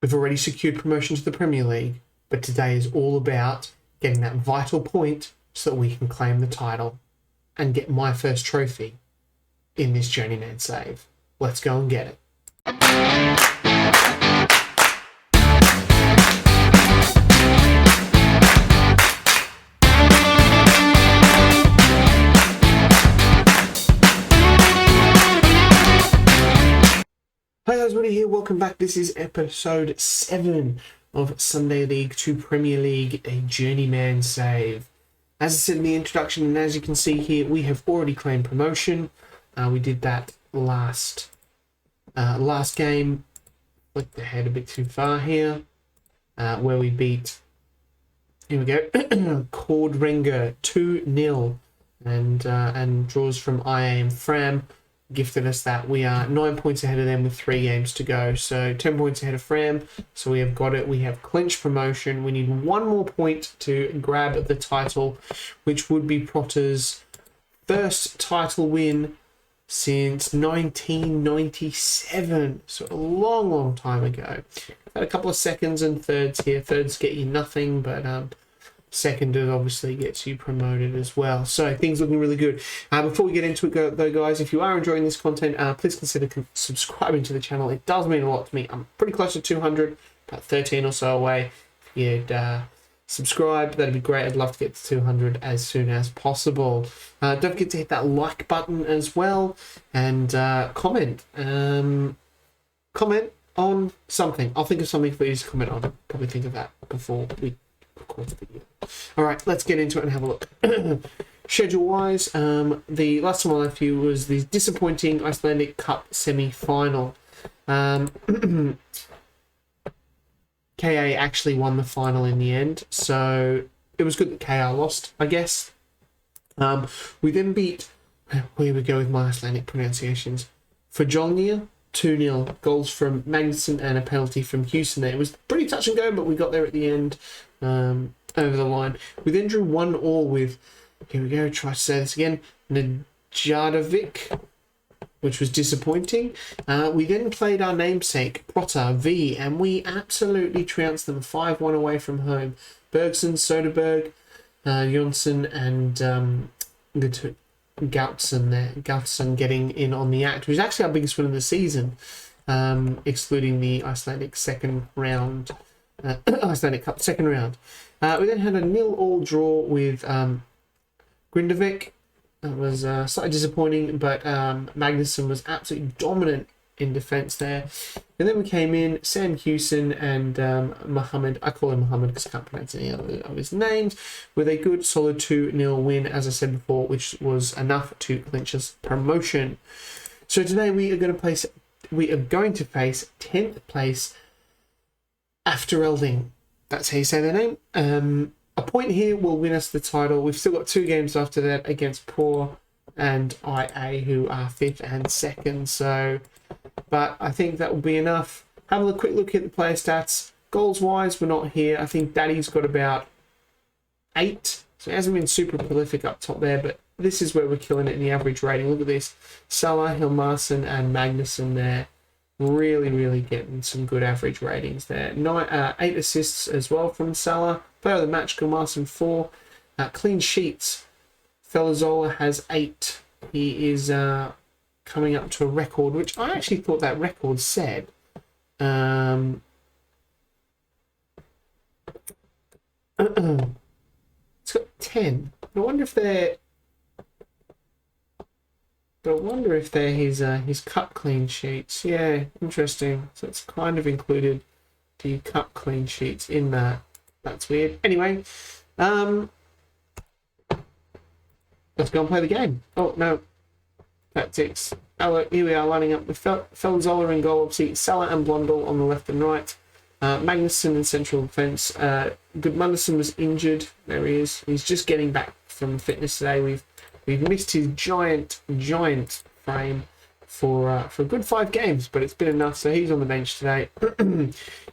We've already secured promotion to the Premier League, but today is all about getting that vital point so that we can claim the title and get my first trophy in this journeyman save. Let's go and get it. Hi guys, Woody here. Welcome back. This is episode 7 of Sunday League to Premier League, a journeyman save. As I said in the introduction, and as you can see here, we have already claimed promotion. We did that last game. Flicked ahead a bit too far here, where we beat. Here we go, Cordringer 2-0, and draws from IA and Fram gifted us that. We are 9 points ahead of them with 3 games to go, so 10 points ahead of Fram. So we have got it. We have clinched promotion. We need 1 more point to grab the title, which would be Potter's first title win since 1997. So a long time ago. Had a couple of seconds and thirds here. Thirds get you nothing, but seconded obviously gets you promoted as well. So things looking really good. Before we get into it though, guys, if you are enjoying this content, please consider subscribing to the channel. It does mean a lot to me. I'm pretty close to 200, about 13 or so away. If you'd subscribe, that'd be great. I'd love to get to 200 as soon as possible. Don't forget to hit that like button as well, and comment on something. I'll think of something for you to comment on. Probably think of that before we record the video. Alright, let's get into it and have a look. Schedule wise, the last time I left you was the disappointing Icelandic Cup semi-final. KA actually won the final in the end, so it was good that KA lost, I guess. We then beat, here we go with my Icelandic pronunciations, Fjolnir 2-0, goals from Magnusson and a penalty from Houston there. It was pretty touch and go, but we got there at the end, over the line. We then drew 1-1 with, here we go, try to say this again, Najadovic, which was disappointing. We then played our namesake, Potter V, and we absolutely trounced them 5-1 away from home. Bergson, Soderberg, Jonsson, and Gautson there. Gautson getting in on the act, which is actually our biggest win of the season, excluding the Icelandic second round, Icelandic Cup second round. We then had a 0-0 draw with Grindavik. That was slightly disappointing, but Magnusson was absolutely dominant in defence there. And then we came in, Sam Houston and Mohammed, I call him Mohammed because I can't pronounce any other of his names, with a good solid 2-0 win, as I said before, which was enough to clinch us promotion. So today we are going to face 10th place After Elding. That's how you say their name. A point here will win us the title. We've still got 2 games after that against Poor and IA, who are 5th and 2nd. So, but I think that will be enough. Have a quick look at the player stats. Goals wise, we're not here. I think Daddy's got about 8. So he hasn't been super prolific up top there, but this is where we're killing it in the average rating. Look at this. Salah, Hilmarsson and Magnusson there. Really getting some good average ratings there. 8 assists as well from Salah. Player of the match, Gilmarsson 4. Clean sheets, Felazola has 8. He is coming up to a record, which I actually thought that record said. It's got 10. I wonder if they're his cup clean sheets. Yeah, interesting. So it's kind of included the cup clean sheets in that. That's weird. Anyway, let's go and play the game. Oh no, tactics. Oh look, here we are lining up with Felzola in goal. Obviously, Salah and Blondell on the left and right. Magnusson in central defence. Goodmunderson was injured. There he is. He's just getting back from fitness today. We've missed his giant frame for a good 5 games, but it's been enough, so he's on the bench today.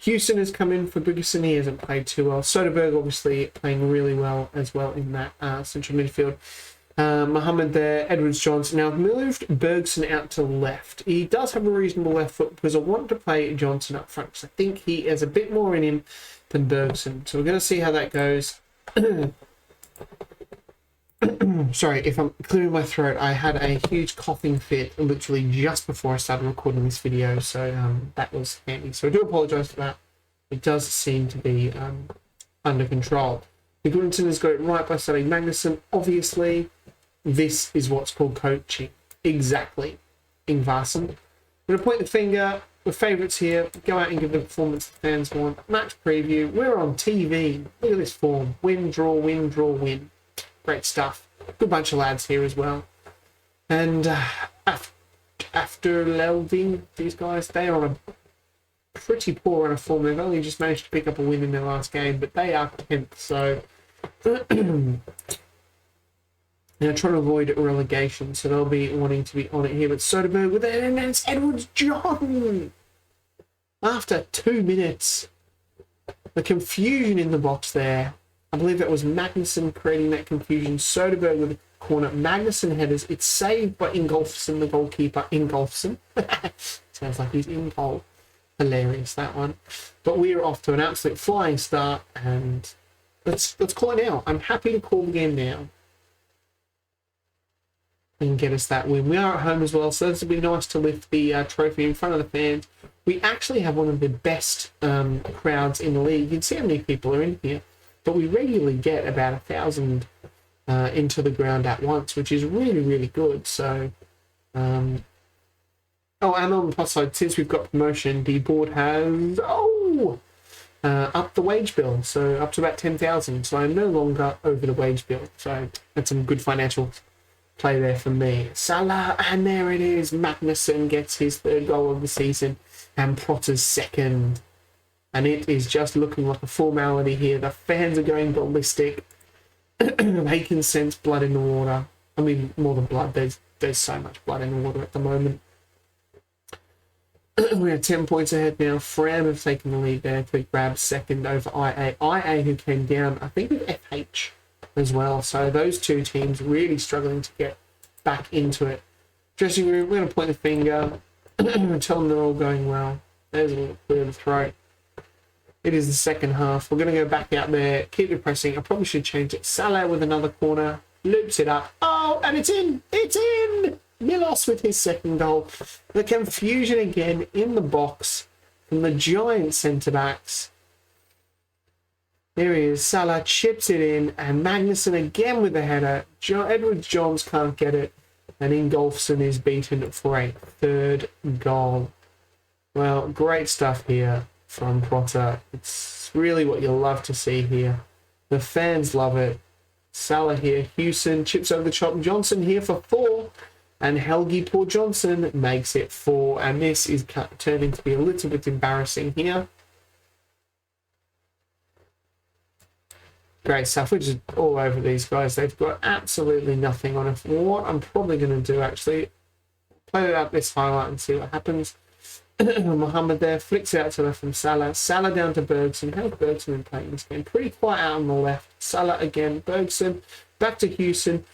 Houston has come in for Buggerson. He hasn't played too well. Soderberg obviously playing really well as well in that central midfield. Mohammed there, Edwards Johnson. Now I've moved Bergson out to left. He does have a reasonable left foot because I want to play Johnson up front because I think he has a bit more in him than Bergson. So we're going to see how that goes. Sorry, if I'm clearing my throat, I had a huge coughing fit literally just before I started recording this video, so that was handy. So I do apologise for that. It does seem to be under control. Goodington has got it right by studying Magnusson. Obviously, this is what's called coaching. Exactly. Ingvarsson. I'm going to point the finger. We're favourites here. Go out and give the performance the fans want. Match preview. We're on TV. Look at this form. Win, draw, win, draw, win. Great stuff. Good bunch of lads here as well. And after Lelding, these guys, they are on a pretty poor run of form. They've only just managed to pick up a win in their last game, but they are 10th, so now trying to avoid relegation, so they'll be wanting to be on it here. But Soderberg with it, and it's Edwards John after 2 minutes. The confusion in the box there. I believe that was Magnusson creating that confusion. Soderberg with the corner. Magnusson headers. It's saved by Ingolfsson, the goalkeeper. Ingolfsson. Sounds like he's in goal. Hilarious, that one. But we're off to an absolute flying start, and let's call it now. I'm happy to call the game now and get us that win. We are at home as well, so this would be nice to lift the trophy in front of the fans. We actually have one of the best crowds in the league. You can see how many people are in here, but we regularly get about 1,000 into the ground at once, which is really, really good. So, oh, and on the plus side, since we've got promotion, the board has upped the wage bill, so up to about 10,000. So I'm no longer over the wage bill. So that's some good financial play there for me. Salah, and there it is. Magnusson gets his 3rd goal of the season, and Protter's 2nd. And it is just looking like a formality here. The fans are going ballistic. They can sense blood in the water. I mean, more than blood. There's so much blood in the water at the moment. We're 10 points ahead now. Fram have taken the lead there to grab 2nd over IA. IA, who came down, I think, with FH as well. So those two teams really struggling to get back into it. Dressing room, we're going to point the finger. Tell them they're all going well. There's a little clear of the throat. It is the second half. We're going to go back out there. Keep it pressing. I probably should change it. Salah with another corner. Loops it up. Oh, and it's in. It's in. Milos with his 2nd goal. The confusion again in the box from the giant centre-backs. There he is. Salah chips it in, and Magnusson again with the header. Edwards Johns can't get it, and Ingolfsson is beaten for a 3rd goal. Well, great stuff here from Protter. It's really what you love to see here. The fans love it. Salah here. Hewson chips over the top. Johnson here for 4. And Helgi Paul Johnson makes it 4. And this is turning to be a little bit embarrassing here. Great stuff. We're just all over these guys. They've got absolutely nothing on it. What I'm probably going to do, actually, play out this highlight and see what happens. Mohammed there flicks it out to left from Salah. Salah down to Bergson. How's Bergson been playing this game? Pretty quiet out on the left. Salah again. Bergson back to Hewson.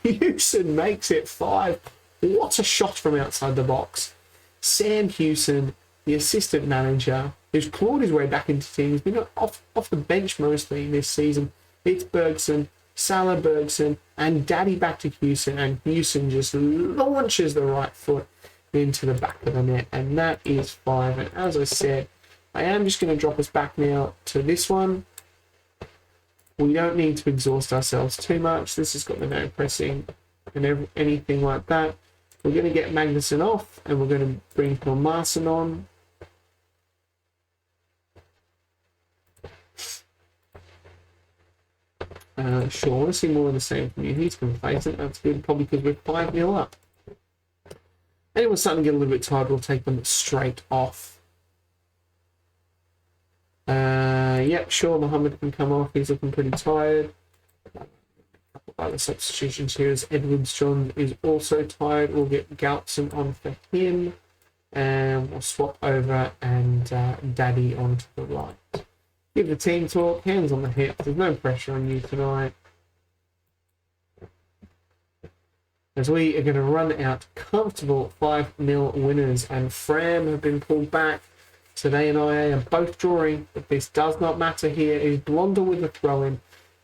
Hewson makes it 5. What a shot from outside the box. Sam Hewson, the assistant manager, who's clawed his way back into team. He's been off the bench mostly this season. It's Bergson, Salah, Bergson, and Daddy back to Hewson. And Hewson just launches the right foot into the back of the net, and that is 5. And as I said, I am just going to drop us back now to this one. We don't need to exhaust ourselves too much. This has got the no pressing and anything like that. We're going to get Magnusson off, and we're going to bring Hilmarsson on. Sure, I want to see more of the same from you. He's complacent. That's good, probably because we're 5-0 up. Anyone's starting to get a little bit tired, we'll take them straight off. Yep, sure, Mohammed can come off. He's looking pretty tired. A couple of other substitutions here as Edwards John is also tired. We'll get Galtson on for him. And we'll swap over and Daddy onto the right. Give the team talk, hands on the hip. There's no pressure on you tonight. as we are going to run out comfortable 5-0 winners. And Fram have been pulled back. So they and IA are both drawing, but this does not matter here. Is Blonder with the throw-in.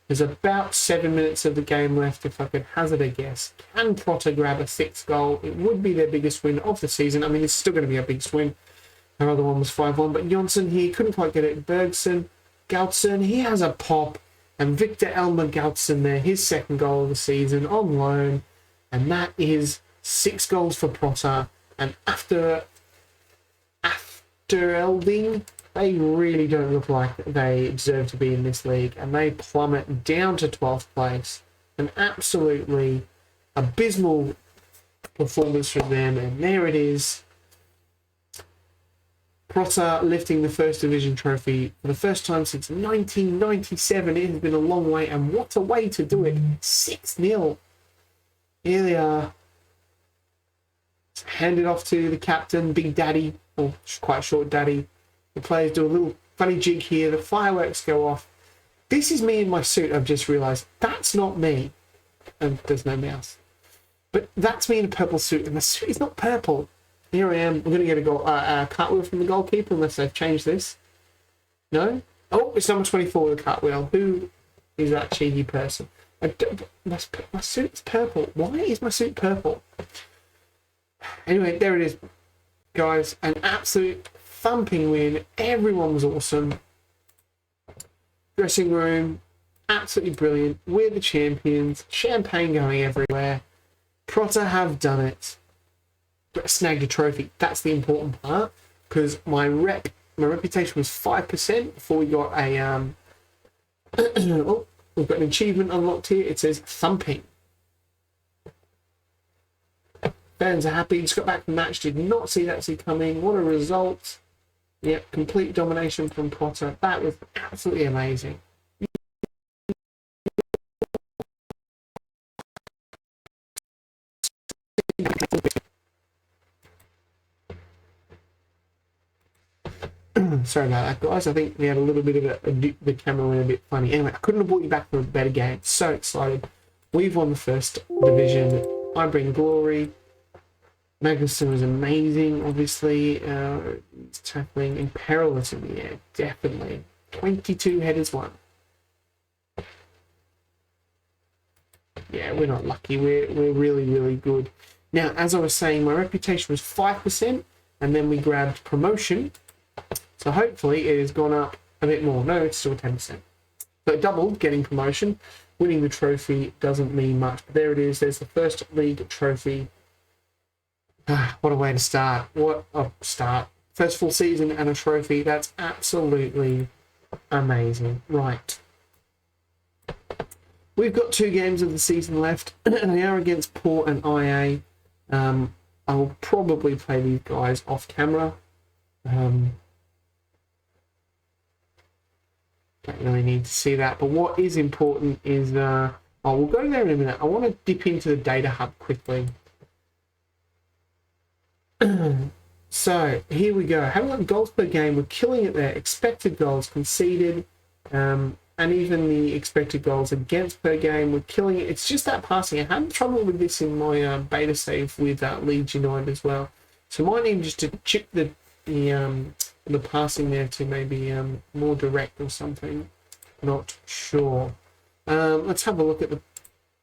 There's about 7 minutes of the game left, if I could hazard a guess. Can Protter grab a 6th goal? It would be their biggest win of the season. I mean, it's still going to be a big win. Our other one was 5-1, but Jonsson here couldn't quite get it. Bergson, Gautsen, he has a pop. And Victor Elmer Gautsen there, his 2nd goal of the season on loan. And that is 6 goals for Protter. And after Elding, they really don't look like they deserve to be in this league, and they plummet down to 12th place. An absolutely abysmal performance from them, and there it is. Protter lifting the First Division trophy for the first time since 1997. It has been a long way, and what a way to do it. 6-0. Here they are. Handed off to the captain, Big Daddy, or quite short Daddy. The players do a little funny jig here. The fireworks go off. This is me in my suit, I've just realised. That's not me. And there's no mouse. But that's me in a purple suit, and the suit is not purple. Here I am. We're going to get a cartwheel from the goalkeeper, unless they've changed this. No? Oh, it's number 24 with a cartwheel. Who is that cheeky person? My suit's purple. Why is my suit purple? Anyway, there it is, guys. An absolute thumping win. Everyone was awesome. Dressing room, absolutely brilliant. We're the champions. Champagne going everywhere. Protter have done it. Snagged a trophy. That's the important part, because my reputation was 5% before we got a oh, we've got an achievement unlocked here. It says thumping. Fans are happy. Just got back from the match. Did not see that coming. What a result. Yep, complete domination from Protter. That was absolutely amazing. Sorry about that, guys. I think we had a little bit of the camera went a bit funny. Anyway, I couldn't have brought you back for a better game. So excited. We've won the First Division. I bring glory. Magnuson was amazing, obviously. Tackling and perilous in the air, definitely. 22 headers won. Yeah, we're not lucky. We're really, really good. Now, as I was saying, my reputation was 5%, and then we grabbed promotion. So hopefully it has gone up a bit more. No, it's still 10%. So it doubled, getting promotion. Winning the trophy doesn't mean much. But there it is. There's the first league trophy. What a way to start. What a start. First full season and a trophy. That's absolutely amazing. Right. We've got 2 games of the season left. They are against Poor and IA. I will probably play these guys off camera. Don't really need to see that, but what is important is we'll go there in a minute. I want to dip into the data hub quickly. So here we go. Having like goals per game, we're killing it there. Expected goals conceded, and even the expected goals against per game, we're killing it. It's just that passing. I had trouble with this in my beta save with Leeds United as well. So might need just to chip the passing there to maybe more direct or something. Not sure. Let's have a look at the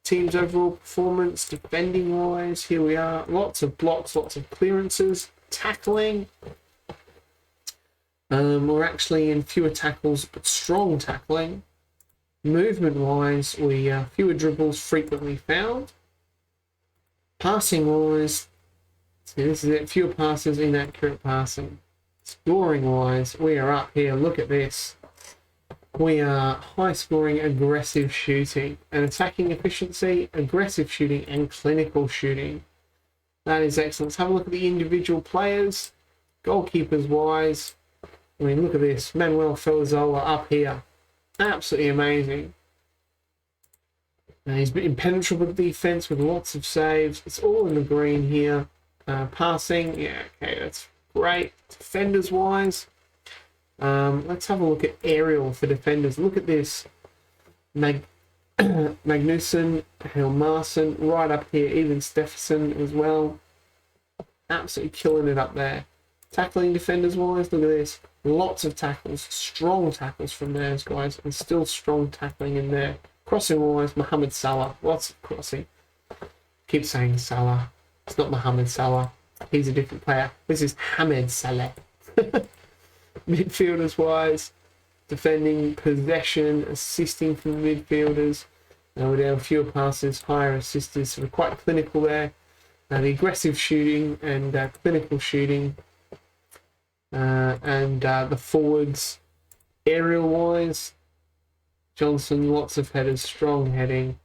team's overall performance. Defending wise, here we are. Lots of blocks, lots of clearances. Tackling. We're actually in fewer tackles, but strong tackling. Movement wise, we fewer dribbles frequently found. Passing wise, see, this is it. Fewer passes, inaccurate passing. Scoring wise, we are up here. Look at this. We are high scoring, aggressive shooting, and attacking efficiency, aggressive shooting, and clinical shooting. That is excellent. Let's have a look at the individual players. Goalkeepers wise, I mean, look at this. Manuel Felizola up here. Absolutely amazing. He's been impenetrable defense with lots of saves. It's all in the green here. Passing, yeah, okay, that's great. Defenders wise, let's have a look at aerial for defenders. Look at this. Magnussen, Helmarsen, right up here, even Steffensen as well. Absolutely killing it up there. Tackling defenders wise, look at this. Lots of tackles, strong tackles from those guys, and still strong tackling in there. Crossing wise, Mohamed Salah, lots of crossing. Keep saying Salah. It's not Mohamed Salah. He's a different player. This is Hamed Salah. Midfielders wise, defending, possession, assisting from the midfielders. We're down fewer passes, higher assisters, so we're quite clinical there. The aggressive shooting and clinical shooting. The forwards, aerial wise, Johnson, lots of headers, strong heading,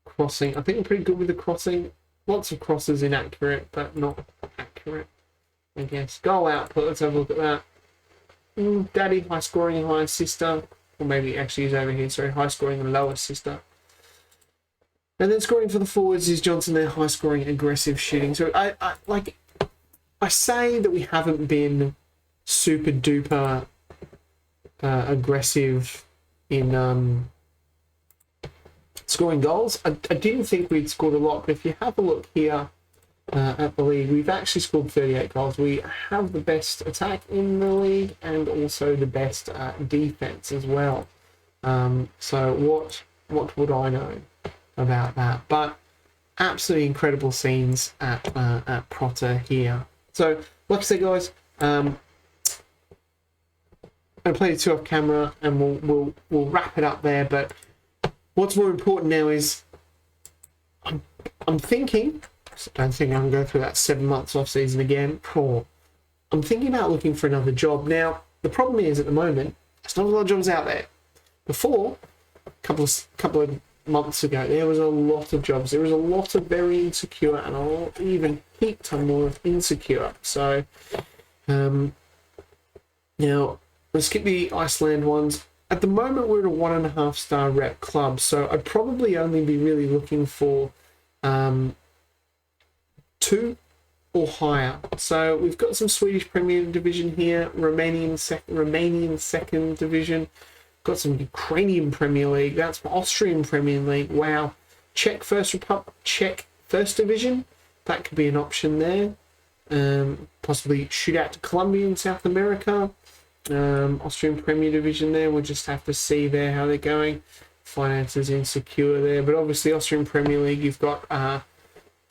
crossing. I think I'm pretty good with the crossing. Lots of crosses inaccurate, but not accurate, I guess. Goal output, let's have a look at that. Daddy, high scoring and high assister. Or maybe actually he's over here, sorry, high scoring and low assister. And then scoring for the forwards is Johnson there, high scoring, aggressive shooting. So I say that we haven't been super duper aggressive in scoring goals. I didn't think we'd scored a lot, but if you have a look here at the league, we've actually scored 38 goals. We have the best attack in the league and also the best defense as well. So what would I know about that? But absolutely incredible scenes at Protter here. So like I said, guys, I'm gonna play the two off camera and we'll wrap it up there. But what's more important now is I'm thinking. I don't think I'm going to go through that 7 months off season again. I'm thinking about looking for another job. Now the problem is at the moment there's not a lot of jobs out there. Before, a couple of months ago, there was a lot of jobs. There was a lot of very insecure and even heap ton more of insecure. So now let's skip the Iceland ones. At the moment we're at a 1.5 star rep club, so I'd probably only be really looking for 2 or higher. So we've got some Swedish Premier Division here, Romanian Second Division, got some Ukrainian Premier League, that's Austrian Premier League, wow. Czech First Division, that could be an option there. Possibly shoot out to Colombia in South America. Austrian Premier Division there, we'll just have to see there how they're going. Finances insecure there, but obviously Austrian Premier League, you've got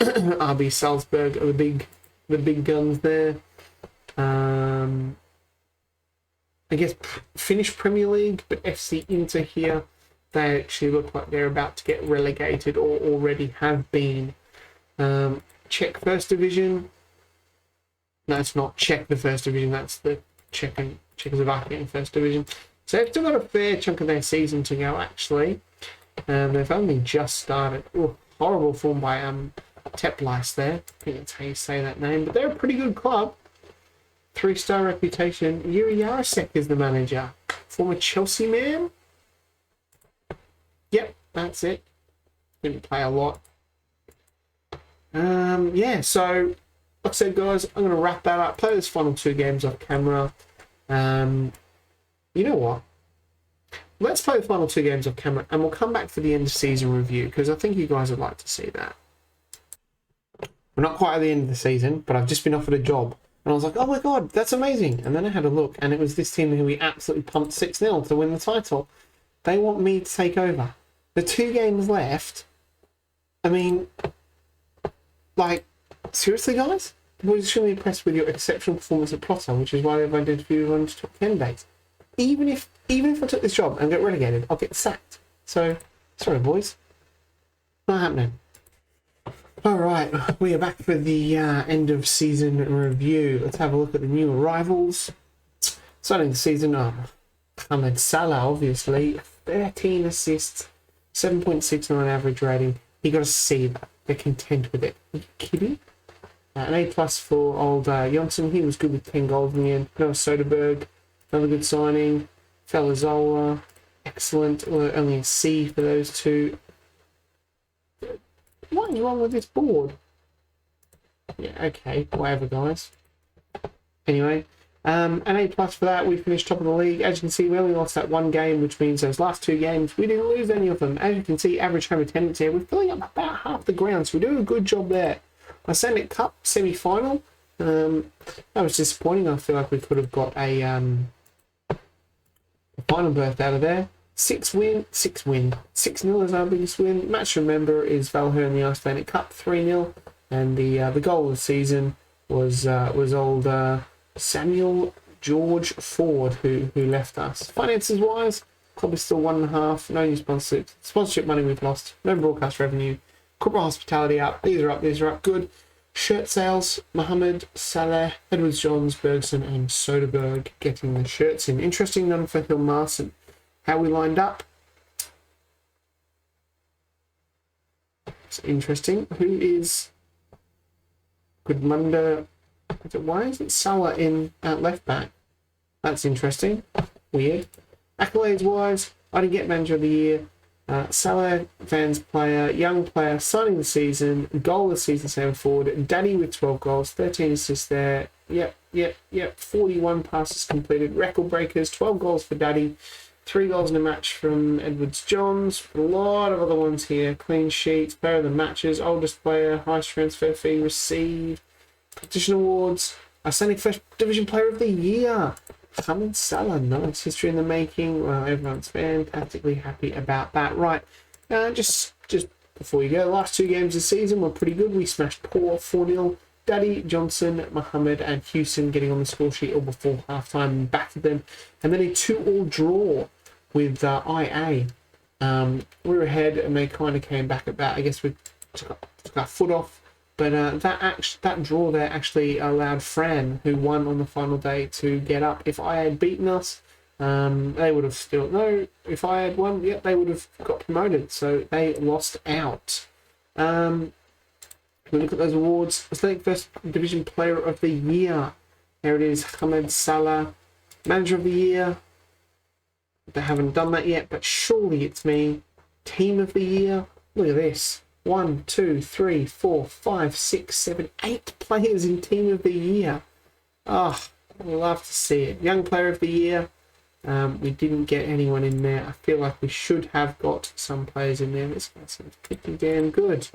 RB Salzburg are the big guns there. I guess Finnish Premier League, but FC Inter here, they actually look like they're about to get relegated or already have been. Czech First Division. No, it's not Czech the First Division, that's the Czechoslovakian First Division. So they've still got a fair chunk of their season to go actually. They've only just started. Ooh, horrible form by Teplice there. I think that's how you say that name, but they're a pretty good club. 3-star reputation. Yuri Jarosek is the manager. Former Chelsea man. Yep, that's it. Didn't play a lot. Yeah, so like I said, guys, I'm going to wrap that up. Play those final 2 games off camera. You know what? Let's play the final 2 games off camera, and we'll come back for the end of season review because I think you guys would like to see that. We're not quite at the end of the season, but I've just been offered a job. And I was like, oh my god, that's amazing. And then I had a look, and it was this team who we absolutely pumped 6-0 to win the title. They want me to take over. The 2 games left. I mean, like, seriously, guys? I was extremely impressed with your exceptional performance at Protter, which is why they've identified you as top candidates. Even if I took this job and get relegated, I'll get sacked. So, sorry, boys. Not happening. Alright, we are back for the end of season review. Let's have a look at the new arrivals. Starting the season, Mohamed Salah, obviously. 13 assists, 7.69 average rating. He got a C, though. They're content with it. Are you kidding? An A+ for old Jonsson. He was good with 10 goals in the end. Noah Soderberg, another good signing. Falazola, excellent. Only a C for those 2. What is wrong with this board? Yeah, okay, whatever, guys. Anyway, An A+ for that. We finished top of the league. As you can see, we only lost that one game, which means those last 2 games, we didn't lose any of them. As you can see, average home attendance here, we're filling up about half the ground, so we're doing a good job there. Icelandic Cup semi-final. That was disappointing. I feel like we could have got a final berth out of there. 6-0 is our biggest win. Match to remember is Valhalla in the Icelandic Cup, 3-0. And the goal of the season was old Samuel George Ford, who left us. Finances wise, club is still 1.5. No new sponsorship money we've lost. No broadcast revenue. Corporate hospitality up. These are up. Good. Shirt sales, Mohammed, Saleh, Edwards Johns, Bergson and Soderberg getting the shirts in. Interesting none for Hilmarsen. How we lined up. It's interesting. Who is Gudmundur? Why is it Salah in at left back? That's interesting. Weird. Accolades wise, I didn't get manager of the year. Salah, Vans player, young player, signing the season, goal of the season, Sam Ford, Daddy with 12 goals, 13 assists there. Yep. 41 passes completed, record breakers, 12 goals for Daddy, 3 goals in a match from Edwards Johns, a lot of other ones here. Clean sheets, player of the matches, oldest player, highest transfer fee received, competition awards, Icelandic First Division Player of the Year. Mohamed Salah, nice history in the making. Well, everyone's fantastically happy about that. Right, just before you go, last 2 games of the season were pretty good. We smashed Poor 4-0. Daddy, Johnson, Mohammed and Houston getting on the score sheet all before half-time and battered them. And then a 2-2 draw with IA. We were ahead and they kind of came back at that. I guess we took our foot off. But that draw there actually allowed Fran, who won on the final day, to get up. If I had beaten us, they would have still... No, if I had won, yep, they would have got promoted. So they lost out. We look at those awards. Icelandic First Division Player of the Year. There it is, Mohamed Salah. Manager of the Year. They haven't done that yet, but surely it's me. Team of the Year. Look at this. 1, 2, 3, 4, 5, 6, 7, 8 players in Team of the Year. Oh, I'd love to see it. Young Player of the Year. We didn't get anyone in there. I feel like we should have got some players in there. This guy seems pretty damn good.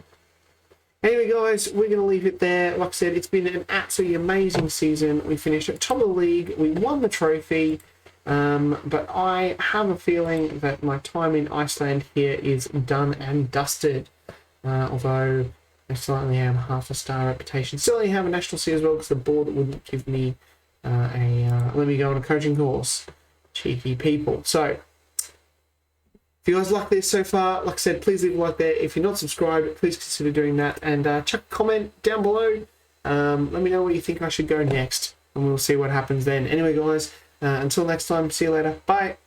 Anyway, guys, we're going to leave it there. Like I said, it's been an absolutely amazing season. We finished at top of the league. We won the trophy. But I have a feeling that my time in Iceland here is done and dusted. Although I still only have half a star reputation. Still only have a national C as well because the board wouldn't give me let me go on a coaching course. Cheeky people. So, if you guys like this so far, like I said, please leave a like there. If you're not subscribed, please consider doing that. And chuck a comment down below. Let me know where you think I should go next. And we'll see what happens then. Anyway, guys, until next time, see you later. Bye.